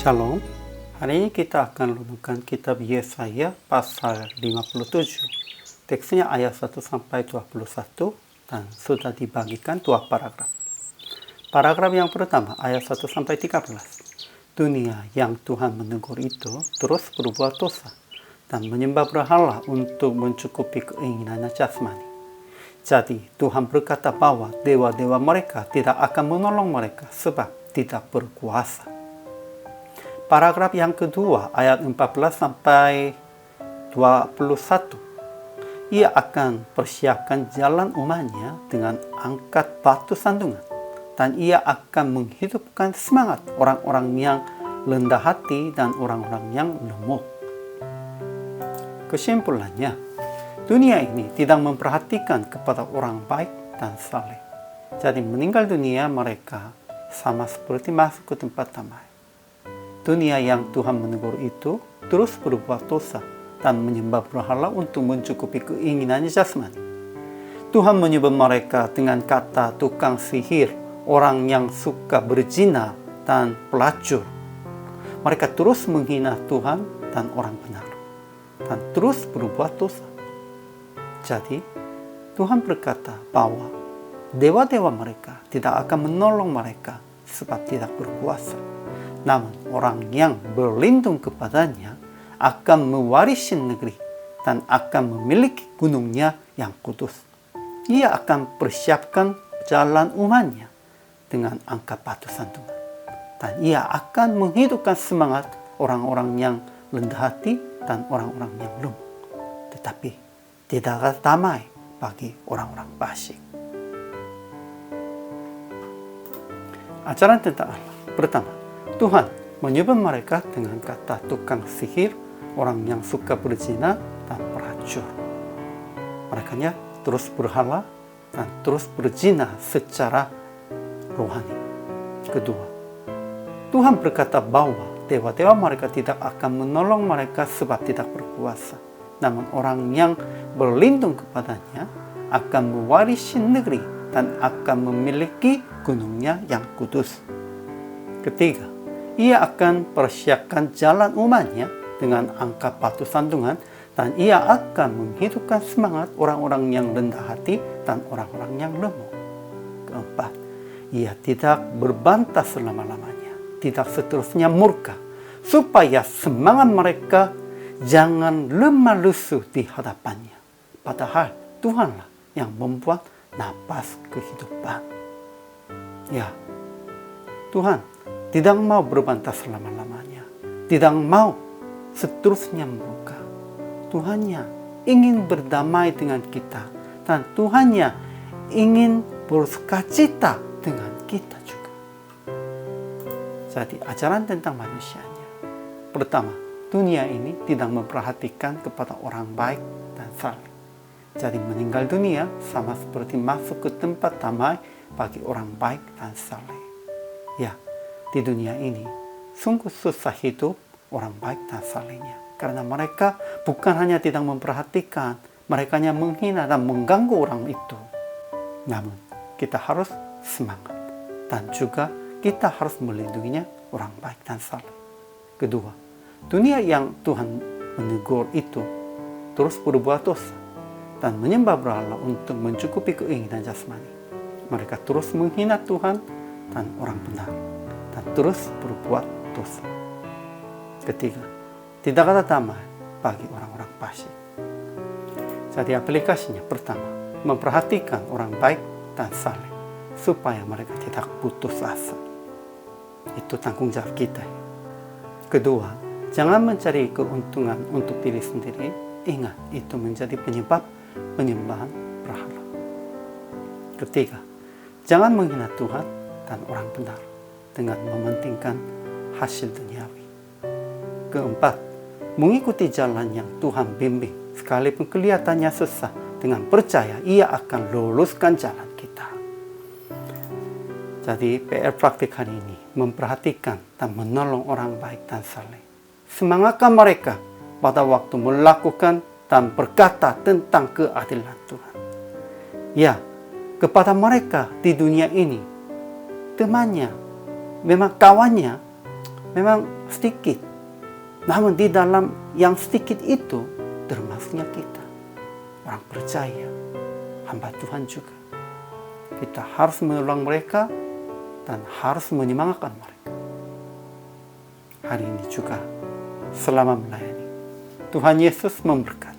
Shalom, hari ini kita akan renungkan kitab Yesaya pasal 57. Teksnya ayat 1 sampai 21 dan sudah dibagikan dua paragraf. Paragraf yang pertama ayat 1 sampai 13. Dunia yang Tuhan menegur itu terus berbuat dosa dan menyembah berhala untuk mencukupi keinginannya jasmani. Jadi Tuhan berkata bahwa dewa-dewa mereka tidak akan menolong mereka sebab tidak berkuasa. Paragraf yang kedua, ayat 14 sampai 21. Ia akan persiapkan jalan umatnya dengan angkat batu sandungan. Dan ia akan menghidupkan semangat orang-orang yang rendah hati dan orang-orang yang lemah. Kesimpulannya, dunia ini tidak memperhatikan kepada orang baik dan saleh. Jadi meninggal dunia mereka sama seperti masuk ke tempat damai. Dunia yang Tuhan menegur itu terus berbuat dosa dan menyembah berhala untuk mencukupi keinginannya jasmani. Tuhan menyebut mereka dengan kata tukang sihir, orang yang suka berzina dan pelacur. Mereka terus menghina Tuhan dan orang benar dan terus berbuat dosa. Jadi Tuhan berkata bahwa dewa-dewa mereka tidak akan menolong mereka sebab tidak berkuasa. Namun orang yang berlindung kepadanya akan mewarisi negeri dan akan memiliki gunungnya yang kudus. Ia akan persiapkan jalan umatnya dengan angkat batu sandungan. Dan ia akan menghidupkan semangat orang-orang yang rendah hati dan orang-orang yang lemah. Tetapi tidak akan damai bagi orang-orang fasik. Ajaran tentang Allah. Pertama, Tuhan menyebut mereka dengan kata tukang sihir, orang yang suka berzina dan pelacur. Mereka terus berhala dan terus berzina secara rohani. Kedua, Tuhan berkata bahwa dewa-dewa mereka tidak akan menolong mereka sebab tidak berkuasa. Namun orang yang berlindung kepadanya akan mewarisi negeri dan akan memiliki gunungnya yang kudus. Ketiga, ia akan persiapkan jalan umatnya dengan angkat batu sandungan dan ia akan menghidupkan semangat orang-orang yang rendah hati dan orang-orang yang lemah. Keempat, ia tidak berbantah selama-lamanya, tidak seterusnya murka, supaya semangat mereka jangan lemah lusuh di hadapannya. Padahal Tuhanlah yang membuat napas kehidupan. Ya, Tuhan tidak mau berbantah selama-lamanya, tidak mau seterusnya murka. Tuhannya ingin berdamai dengan kita dan Tuhannya ingin bersukacita dengan kita juga. Jadi ajaran tentang manusianya. Pertama, dunia ini tidak memperhatikan kepada orang baik dan saleh. Jadi meninggal dunia sama seperti masuk ke tempat damai bagi orang baik dan saleh. Ya, di dunia ini sungguh susah hidup orang baik dan salehnya. Karena mereka bukan hanya tidak memperhatikan, mereka hanya menghina dan mengganggu orang itu. Namun kita harus semangat dan juga kita harus melindunginya orang baik dan saleh. Kedua, dunia yang Tuhan menegur itu terus berbuat dosa dan menyembah berhala untuk mencukupi keinginan jasmani. Mereka terus menghina Tuhan dan orang benar dan terus berbuat dosa. Ketiga, tidak ada damai bagi orang-orang fasik. Jadi aplikasinya pertama, memperhatikan orang baik dan saleh supaya mereka tidak putus asa. Itu tanggung jawab kita. Kedua, jangan mencari keuntungan untuk diri sendiri. Ingat, itu menjadi penyebab penyembahan berhala. Ketiga, jangan menghina Tuhan dan orang benar dengan mementingkan hasil duniawi. Keempat, mengikuti jalan yang Tuhan bimbing sekalipun kelihatannya susah, dengan percaya ia akan luluskan jalan kita. Jadi PR praktik hari ini memperhatikan dan menolong orang baik dan saleh. Semangatkan mereka pada waktu melakukan dan berkata tentang keadilan Tuhan. Ya, kepada mereka di dunia ini, temannya, memang kawannya, memang sedikit. Namun di dalam yang sedikit itu termasuknya kita, orang percaya, hamba Tuhan juga. Kita harus menolong mereka dan harus menyemangatkan mereka. Hari ini juga selama melayani, Tuhan Yesus memberkati.